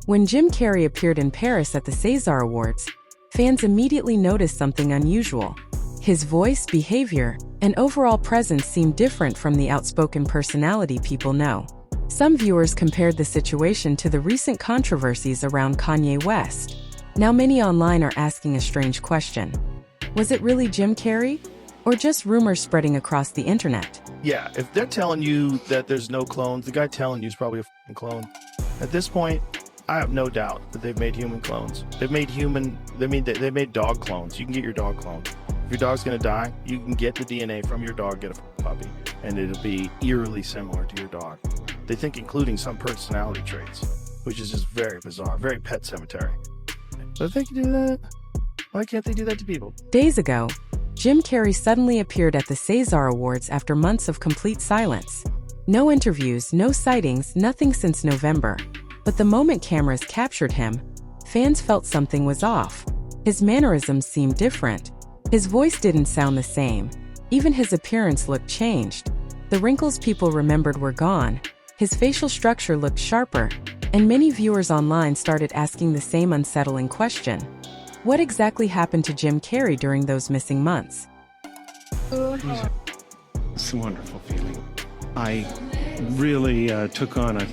When Jim Carrey appeared in Paris at the César Awards, fans immediately noticed something unusual. His voice, behavior, and overall presence seemed different from the outspoken personality people know. Some viewers compared the situation to the recent controversies around Kanye West. Now many online are asking a strange question. Was it really Jim Carrey? Or just rumors spreading across the internet? Yeah, if they're telling you that there's no clones, the guy telling you is probably a f***ing clone. At this point, I have no doubt that they've made human clones. They made dog clones. You can get your dog cloned. If your dog's gonna die, you can get the DNA from your dog, get a puppy, and it'll be eerily similar to your dog. They think including some personality traits, which is just very bizarre, very Pet Cemetery. But if they can do that, why can't they do that to people? Days ago, Jim Carrey suddenly appeared at the César Awards after months of complete silence. No interviews, no sightings, nothing since November. But the moment cameras captured him, fans felt something was off. His mannerisms seemed different. His voice didn't sound the same. Even his appearance looked changed. The wrinkles people remembered were gone. His facial structure looked sharper, and many viewers online started asking the same unsettling question. What exactly happened to Jim Carrey during those missing months? It's a wonderful feeling. I really took on a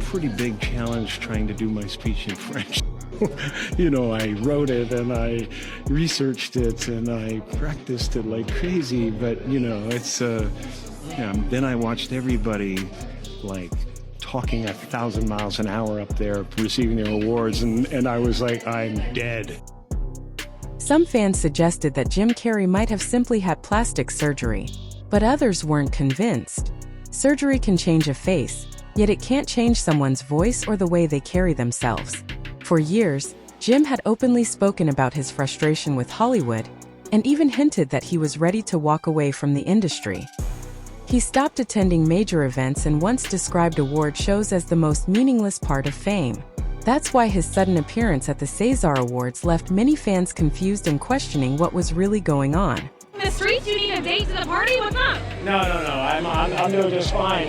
pretty big challenge trying to do my speech in French. I wrote it and I researched it and I practiced it like crazy, but it's then I watched everybody talking 1,000 miles an hour up there receiving their awards, and I was like, I'm dead. Some fans suggested that Jim Carrey might have simply had plastic surgery, but others weren't convinced. Surgery can change a face, yet it can't change someone's voice or the way they carry themselves. For years, Jim had openly spoken about his frustration with Hollywood and even hinted that he was ready to walk away from the industry. He stopped attending major events and once described award shows as the most meaningless part of fame. That's why his sudden appearance at the César Awards left many fans confused and questioning what was really going on. The streets, you need a date to the party? What's up? No. I'm doing just fine.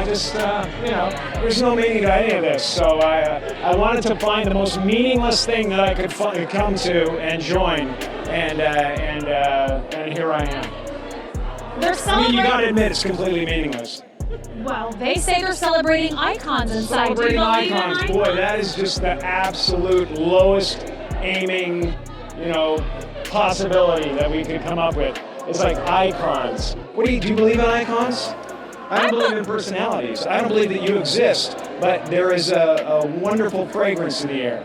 There's no meaning to any of this. So I wanted to find the most meaningless thing that I could come to and join, and here I am. They're celebrating. You gotta admit, it's completely meaningless. Well, they say they're celebrating icons inside. Celebrating icons, boy, that is just the absolute lowest aiming, possibility that we could come up with. It's like icons. Do you believe in icons? I don't believe in personalities. I don't believe that you exist, but there is a wonderful fragrance in the air.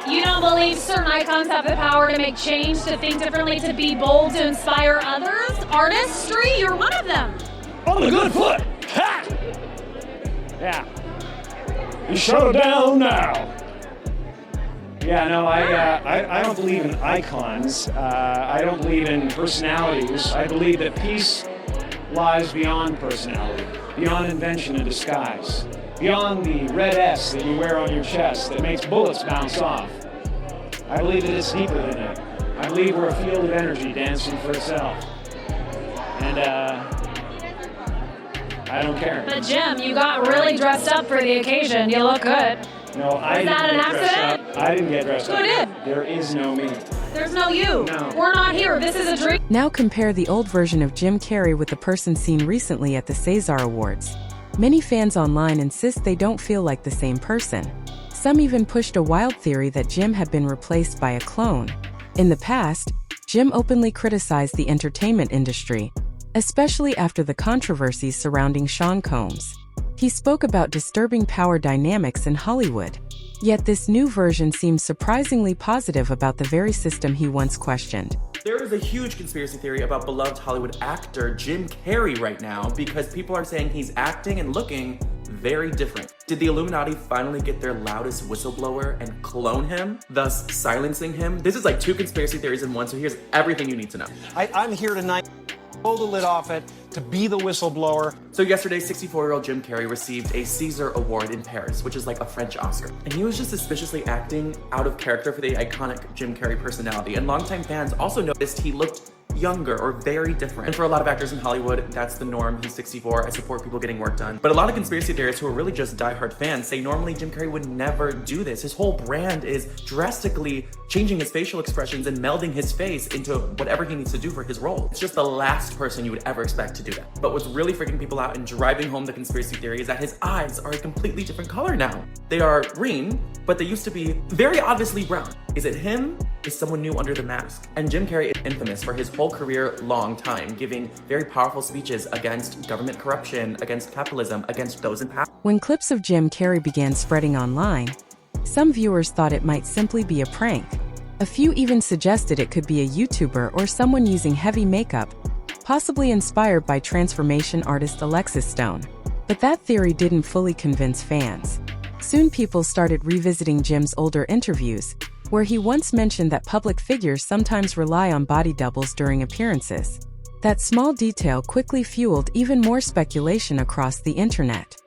You don't believe certain icons have the power to make change, to think differently, to be bold, to inspire others? Artistry, you're one of them. On the good foot! Ha! Yeah. You shut it down now. Yeah, no, I don't believe in icons. I don't believe in personalities. I believe that peace lies beyond personality, beyond invention and disguise, beyond the red S that you wear on your chest that makes bullets bounce off. I believe that it's deeper than that. I believe we're a field of energy dancing for itself. And I don't care. But Jim, you got really dressed up for the occasion. You look good. No, I didn't get dressed up. I didn't get dressed up. Who did? There is no me. There's no you. No. We're not here. This is a dream. Now compare the old version of Jim Carrey with the person seen recently at the César Awards. Many fans online insist they don't feel like the same person. Some even pushed a wild theory that Jim had been replaced by a clone. In the past, Jim openly criticized the entertainment industry, especially after the controversies surrounding Sean Combs. He spoke about disturbing power dynamics in Hollywood. Yet this new version seems surprisingly positive about the very system he once questioned. There is a huge conspiracy theory about beloved Hollywood actor Jim Carrey right now because people are saying he's acting and looking very different. Did the Illuminati finally get their loudest whistleblower and clone him, thus silencing him? This is like two conspiracy theories in one, so here's everything you need to know. I'm here tonight. Pull the lid off it, to be the whistleblower. So yesterday, 64-year-old Jim Carrey received a César Award in Paris, which is like a French Oscar. And he was just suspiciously acting out of character for the iconic Jim Carrey personality. And longtime fans also noticed he looked younger or very different. And for a lot of actors in Hollywood, that's the norm. He's 64. I support people getting work done. But a lot of conspiracy theorists who are really just diehard fans say normally Jim Carrey would never do this. His whole brand is drastically changing his facial expressions and melding his face into whatever he needs to do for his role. It's just the last person you would ever expect to do that. But what's really freaking people out and driving home the conspiracy theory is that his eyes are a completely different color now. They are green, but they used to be very obviously brown. Is it him? Is someone new under the mask? And Jim Carrey is infamous for his whole career long time, giving very powerful speeches against government corruption, against capitalism, against those in power. When clips of Jim Carrey began spreading online, some viewers thought it might simply be a prank. A few even suggested it could be a YouTuber or someone using heavy makeup, possibly inspired by transformation artist Alexis Stone. But that theory didn't fully convince fans. Soon people started revisiting Jim's older interviews, where he once mentioned that public figures sometimes rely on body doubles during appearances. That small detail quickly fueled even more speculation across the internet.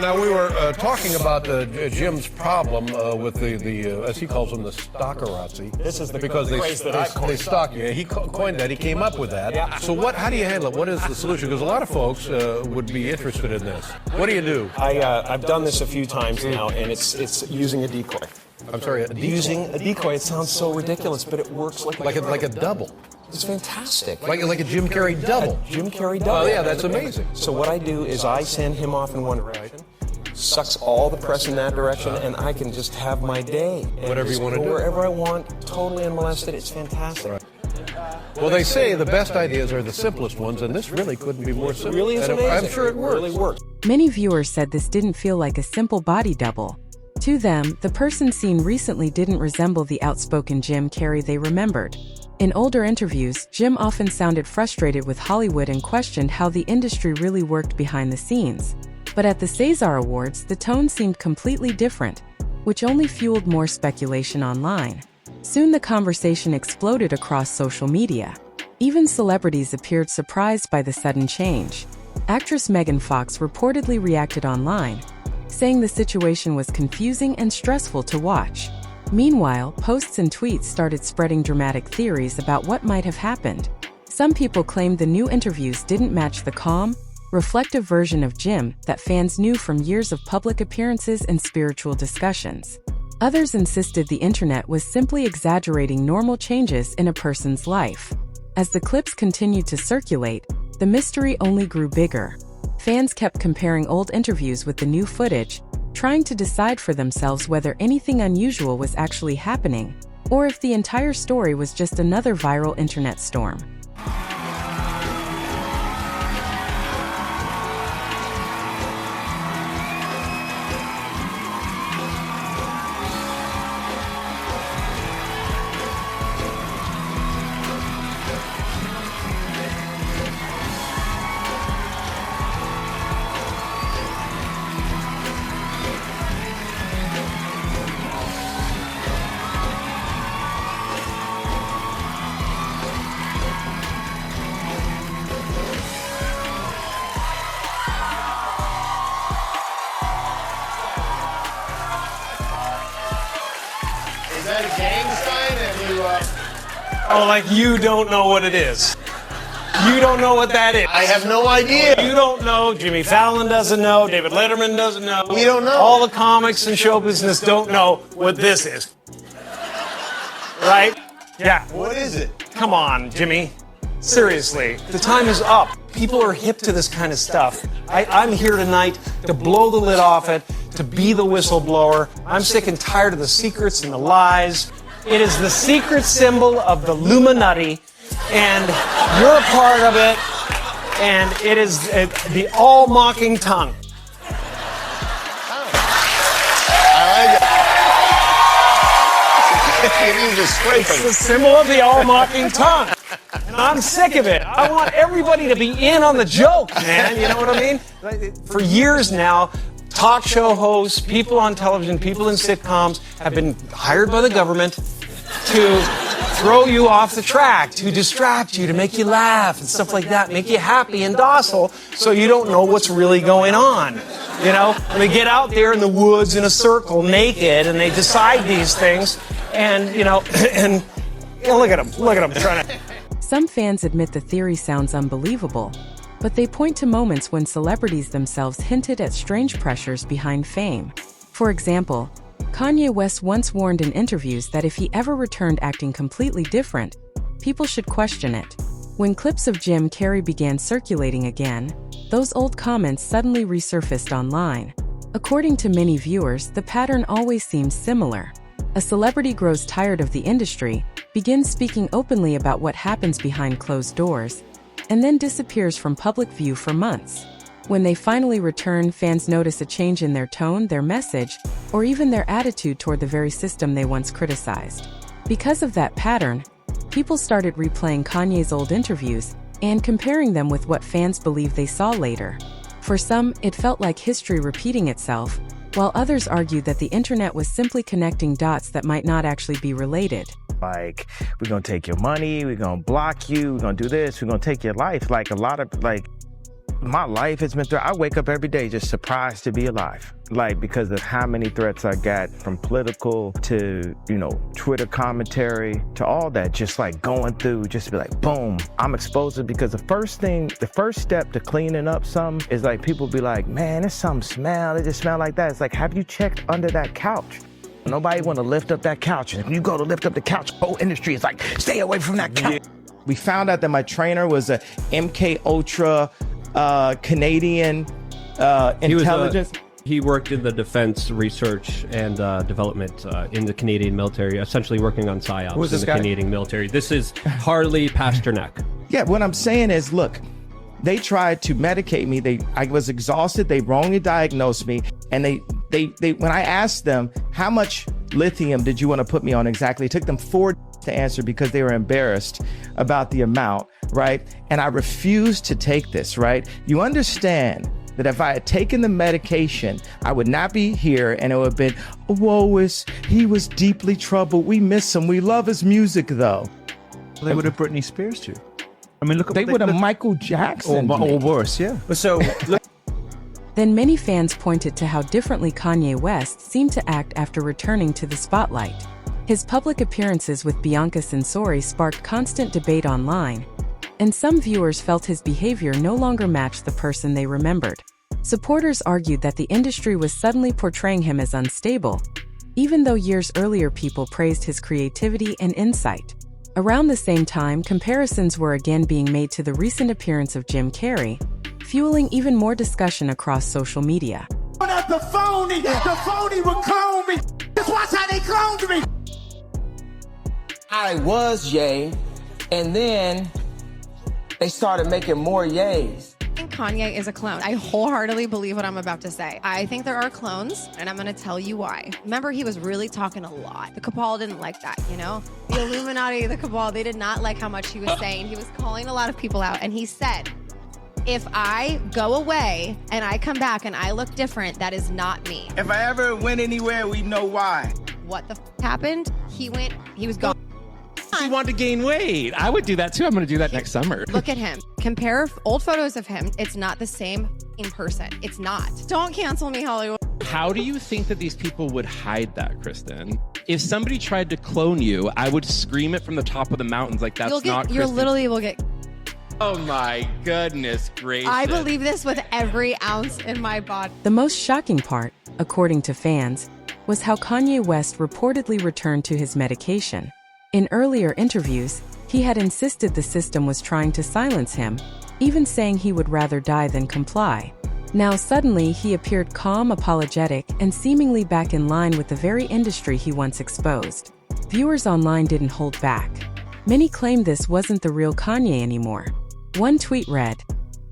Now, we were talking about Jim's problem with the as he calls them, the stalkerazzi. This is the because phrase that I coined. they stalk you. He coined that. He came up with that. Yeah. So how do you handle it? What is the solution? Because a lot of folks would be interested in this. What do you do? I've done this a few times now, and it's using a decoy. I'm sorry, a decoy. Using a decoy. It sounds so ridiculous, but it works like a double. It's fantastic. Like a Jim Carrey double. Jim Carrey double. Oh yeah, that's amazing. So what I do is I send him off in one direction, sucks all the press in that direction, and I can just have my day. And Whatever you want to go do. Wherever I want, totally unmolested. It's fantastic. Right. Well, they say the best ideas are the simplest ones, and this really couldn't be more simple. It really is And amazing. I'm sure it works. really works. Many viewers said this didn't feel like a simple body double. To them, the person seen recently didn't resemble the outspoken Jim Carrey they remembered. In older interviews, Jim often sounded frustrated with Hollywood and questioned how the industry really worked behind the scenes. But at the César Awards, the tone seemed completely different, which only fueled more speculation online. Soon the conversation exploded across social media. Even celebrities appeared surprised by the sudden change. Actress Megan Fox reportedly reacted online, saying the situation was confusing and stressful to watch. Meanwhile, posts and tweets started spreading dramatic theories about what might have happened. Some people claimed the new interviews didn't match the calm, reflective version of Jim that fans knew from years of public appearances and spiritual discussions. Others insisted the internet was simply exaggerating normal changes in a person's life. As the clips continued to circulate, the mystery only grew bigger. Fans kept comparing old interviews with the new footage, trying to decide for themselves whether anything unusual was actually happening, or if the entire story was just another viral internet storm. Is that a gang sign that you, Oh, like you don't know what it is. You don't know what that is. I have no idea. You don't know. Jimmy Fallon doesn't know. David Letterman doesn't know. We don't know. All the comics and show business don't know what this is. Right? Yeah. What is it? Come on, Jimmy. Seriously, the time is up. People are hip to this kind of stuff. I'm here tonight to blow the lid off it, to be the whistleblower. I'm sick and tired of the secrets and the lies. It is the secret symbol of the Illuminati, and you're a part of it, and it is the all-mocking tongue. It is a scraping. It's the symbol of the all-mocking tongue. And I'm sick of it. I want everybody to be in on the joke, man. You know what I mean? For years now, talk show hosts, people on television, people in sitcoms have been hired by the government to throw you off the track, to distract you, to make you laugh and stuff like that, make you happy and docile so you don't know what's really going on. You know, and they get out there in the woods in a circle naked and they decide these things and, you know, and look at them trying to... Some fans admit the theory sounds unbelievable, but they point to moments when celebrities themselves hinted at strange pressures behind fame. For example, Kanye West once warned in interviews that if he ever returned acting completely different, people should question it. When clips of Jim Carrey began circulating again, those old comments suddenly resurfaced online. According to many viewers, the pattern always seems similar. A celebrity grows tired of the industry, begins speaking openly about what happens behind closed doors, and then disappears from public view for months. When they finally return, fans notice a change in their tone, their message, or even their attitude toward the very system they once criticized. Because of that pattern, people started replaying Kanye's old interviews and comparing them with what fans believe they saw later. For some, it felt like history repeating itself, while others argued that the internet was simply connecting dots that might not actually be related. Like, we're gonna take your money, we're gonna block you, we're gonna do this, we're gonna take your life. Like, a lot of, my life has been through. I wake up every day just surprised to be alive. Like, because of how many threats I got, from political to, Twitter commentary to all that, just like going through, just to be like, boom, I'm exposed. Because the first step to cleaning up something is like, people be like, man, there's some smell, it just smell like that. It's like, have you checked under that couch? Nobody want to lift up that couch. And when you go to lift up the couch, the whole industry is like, stay away from that couch. We found out that my trainer was a MK Ultra Canadian intelligence. He worked in the defense research and development in the Canadian military, essentially working on PSYOPs in the Canadian military. This is Harley Pasternak. Yeah, what I'm saying is, look, they tried to medicate me. I was exhausted. They wrongly diagnosed me. And they when I asked them, how much lithium did you want to put me on exactly? It took them 4 to answer because they were embarrassed about the amount, right? And I refused to take this, right? You understand that if I had taken the medication, I would not be here, and it would have been, he was deeply troubled. We miss him. We love his music, though. They would have Britney Spears too. I mean, They would have Michael Jackson. Or worse, yeah. So, Then many fans pointed to how differently Kanye West seemed to act after returning to the spotlight. His public appearances with Bianca Censori sparked constant debate online, and some viewers felt his behavior no longer matched the person they remembered. Supporters argued that the industry was suddenly portraying him as unstable, even though years earlier people praised his creativity and insight. Around the same time, comparisons were again being made to the recent appearance of Jim Carrey, fueling even more discussion across social media. The phony would clone me. Just watch how they cloned me. I was Ye, and then they started making more Ye's. I think Kanye is a clone. I wholeheartedly believe what I'm about to say. I think there are clones, and I'm going to tell you why. Remember, he was really talking a lot. The cabal didn't like that, The Illuminati, the cabal, they did not like how much he was saying. He was calling a lot of people out, and he said, if I go away and I come back and I look different, that is not me. If I ever went anywhere, we know why. What the happened? He was gone. He wanted to gain weight. I would do that too. I'm going to do that next summer. Look at him. Compare old photos of him. It's not the same in person. It's not. Don't cancel me, Hollywood. How do you think that these people would hide that, Kristen? If somebody tried to clone you, I would scream it from the top of the mountains like that's not Kristen. You literally will get... Oh my goodness gracious. I believe this with every ounce in my body. The most shocking part, according to fans, was how Kanye West reportedly returned to his medication. In earlier interviews, he had insisted the system was trying to silence him, even saying he would rather die than comply. Now suddenly, he appeared calm, apologetic, and seemingly back in line with the very industry he once exposed. Viewers online didn't hold back. Many claimed this wasn't the real Kanye anymore. One tweet read,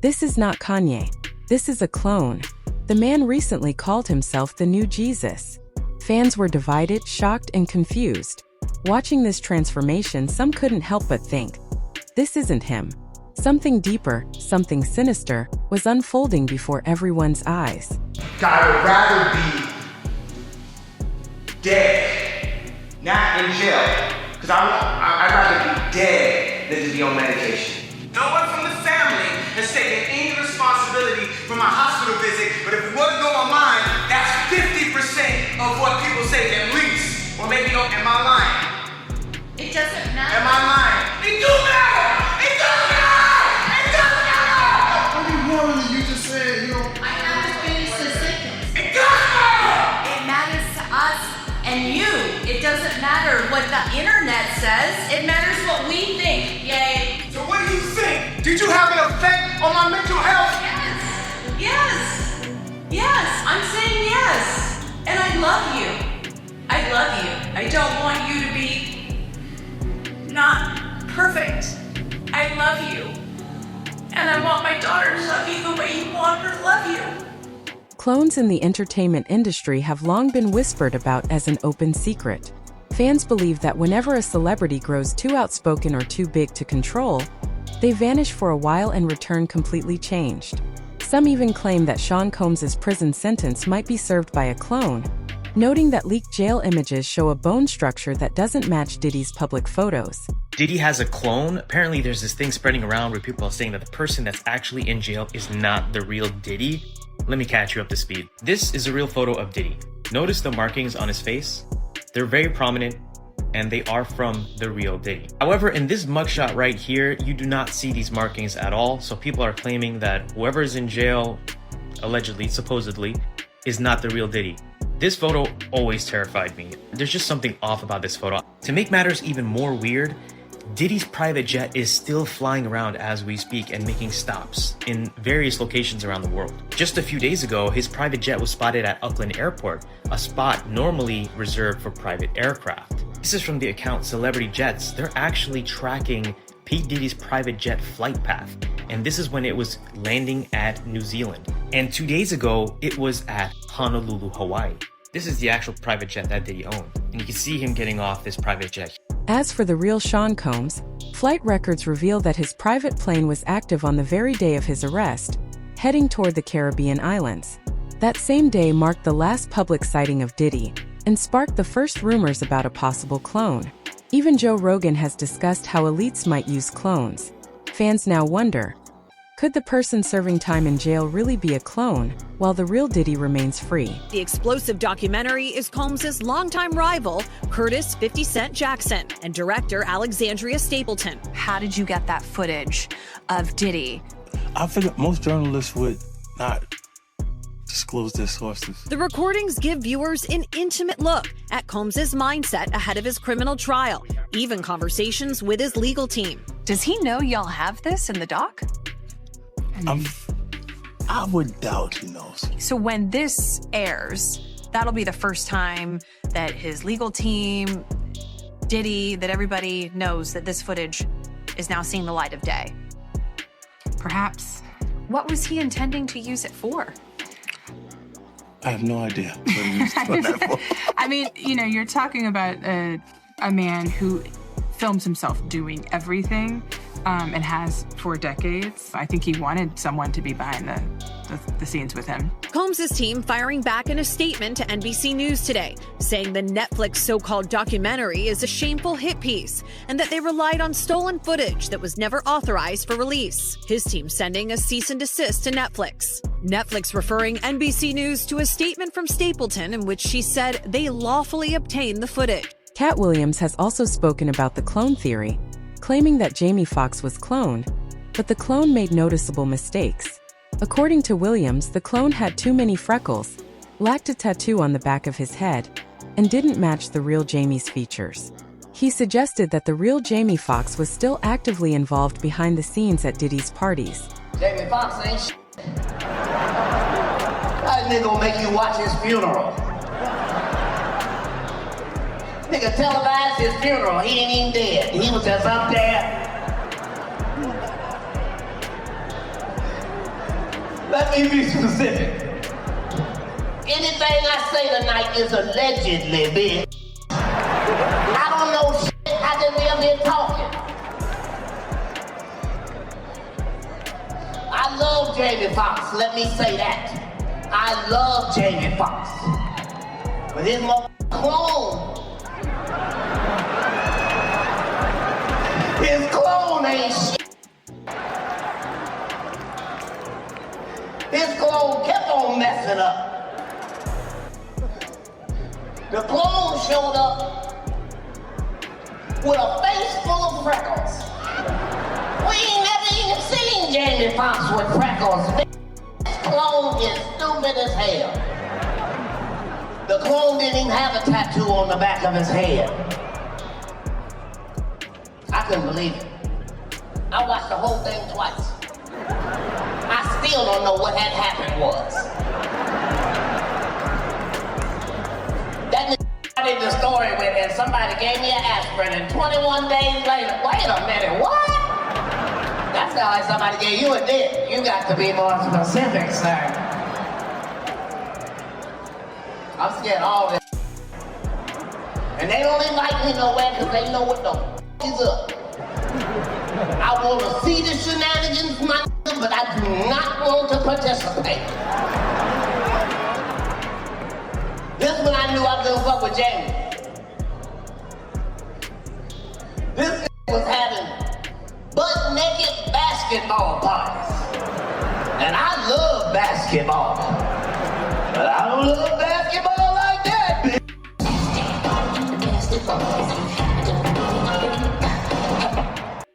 "This is not Kanye. This is a clone. The man recently called himself the new Jesus." Fans were divided, shocked, and confused. Watching this transformation, some couldn't help but think, this isn't him. Something deeper, something sinister, was unfolding before everyone's eyes. I would rather be dead, not in jail. Because I'd rather be dead than to be on medication. No one from the family has taken any responsibility for my hospital visit, but if it wasn't on my mind, that's 50% of what people say at least. Or maybe, am I lying? It doesn't matter. Am I lying? It do matter! and you. It doesn't matter what the internet says. It matters what we think. Yay. So what do you think? Did you have an effect on my mental health? Yes, I'm saying yes. And I love you. I love you. I don't want you to be not perfect. I love you. And I want my daughter to love you the way you want her to love you. Clones in the entertainment industry have long been whispered about as an open secret. Fans believe that whenever a celebrity grows too outspoken or too big to control, they vanish for a while and return completely changed. Some even claim that Sean Combs' prison sentence might be served by a clone, noting that leaked jail images show a bone structure that doesn't match Diddy's public photos. Diddy has a clone. Apparently there's this thing spreading around where people are saying that the person that's actually in jail is not the real Diddy. Let me catch you up to speed. This is a real photo of Diddy. Notice the markings on his face? They're very prominent, and they are from the real Diddy. However, in this mugshot right here, you do not see these markings at all, so people are claiming that whoever is in jail, allegedly, supposedly, is not the real Diddy. This photo always terrified me. There's just something off about this photo. To make matters even more weird, Diddy's private jet is still flying around as we speak and making stops in various locations around the world. Just a few days ago, his private jet was spotted at Auckland Airport, a spot normally reserved for private aircraft. This is from the account Celebrity Jets. They're actually tracking P. Diddy's private jet flight path. And this is when it was landing at New Zealand. And 2 days ago, it was at Honolulu, Hawaii. This is the actual private jet that Diddy owned. And you can see him getting off this private jet. As for the real Sean Combs, flight records reveal that his private plane was active on the very day of his arrest, heading toward the Caribbean islands. That same day marked the last public sighting of Diddy and sparked the first rumors about a possible clone. Even Joe Rogan has discussed how elites might use clones. Fans now wonder, could the person serving time in jail really be a clone, while the real Diddy remains free? The explosive documentary is Combs' longtime rival, Curtis 50 Cent Jackson, and director Alexandria Stapleton. How did you get that footage of Diddy? I figured most journalists would not disclose their sources. The recordings give viewers an intimate look at Combs' mindset ahead of his criminal trial, even conversations with his legal team. Does he know y'all have this in the doc? I would doubt he knows. So when this airs, that'll be the first time that his legal team, Diddy, that everybody knows that this footage is now seeing the light of day. Perhaps. What was he intending to use it for? I have no idea what he used that for. I mean, you know, you're talking about a man who films himself doing everything and has for decades. I think he wanted someone to be behind the scenes with him. Combs' team firing back in a statement to NBC News today, saying the Netflix so-called documentary is a shameful hit piece and that they relied on stolen footage that was never authorized for release. His team sending a cease and desist to Netflix. Netflix referring NBC News to a statement from Stapleton in which she said they lawfully obtained the footage. Cat Williams has also spoken about the clone theory, claiming that Jamie Foxx was cloned, but the clone made noticeable mistakes. According to Williams, the clone had too many freckles, lacked a tattoo on the back of his head, and didn't match the real Jamie's features. He suggested that the real Jamie Foxx was still actively involved behind the scenes at Diddy's parties. Jamie Foxx ain't shit. That nigga gonna make you watch his funeral. Nigga televised his funeral. He ain't even dead. He was just up there. Let me be specific. Anything I say tonight is allegedly, bitch. I don't know shit. I just live here talking. I love Jamie Foxx. Let me say that. I love Jamie Foxx. But his clone. His clone ain't shit. His clone kept on messing up. The clone showed up with a face full of freckles. We ain't never even seen Jamie Foxx with freckles. This clone is stupid as hell. The clone didn't even have a tattoo on the back of his head. I couldn't believe it. I watched the whole thing twice. I still don't know what had happened was. That nigga started the story with, and somebody gave me an aspirin, and 21 days later, wait a minute, what? That sounds like somebody gave you a dick. You got to be more specific, sir. I'm scared of all this. And they don't invite me nowhere because they know what the f is up. I want to see the shenanigans, my nigga, but I do not want to participate. This when I knew I was gonna fuck with Jamie. This nigga was having butt-naked basketball parties. And I love basketball. But I don't love basketball like that, bitch.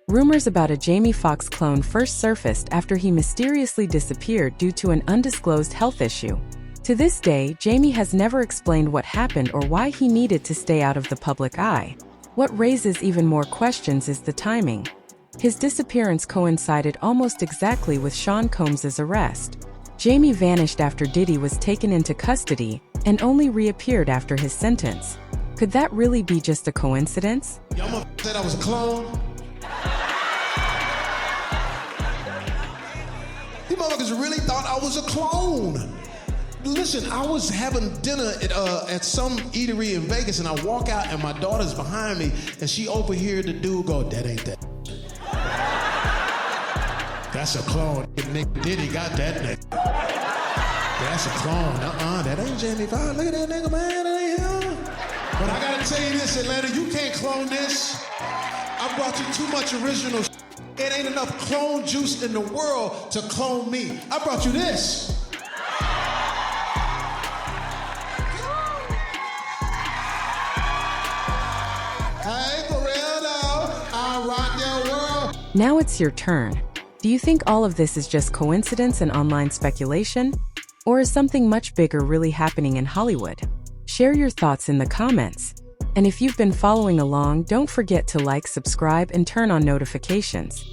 Rumors about a Jamie Foxx clone first surfaced after he mysteriously disappeared due to an undisclosed health issue. To this day, Jamie has never explained what happened or why he needed to stay out of the public eye. What raises even more questions is the timing. His disappearance coincided almost exactly with Sean Combs' arrest. Jamie vanished after Diddy was taken into custody and only reappeared after his sentence. Could that really be just a coincidence? Y'all said I was a clone? You motherfuckers really thought I was a clone. Listen, I was having dinner at some eatery in Vegas, and I walk out, and my daughter's behind me, and she overheard the dude go, "That ain't that." That's a clone. Nick Diddy got that nigga. That's a clone. That ain't Jamie Foxx. Look at that nigga, man. That ain't him. But I gotta tell you this, Atlanta, you can't clone this. I brought you too much original. It ain't enough clone juice in the world to clone me. I brought you this. Hey, for real though, I rock your world. Now it's your turn. Do you think all of this is just coincidence and online speculation? Or is something much bigger really happening in Hollywood? Share your thoughts in the comments. And if you've been following along, don't forget to like, subscribe, and turn on notifications.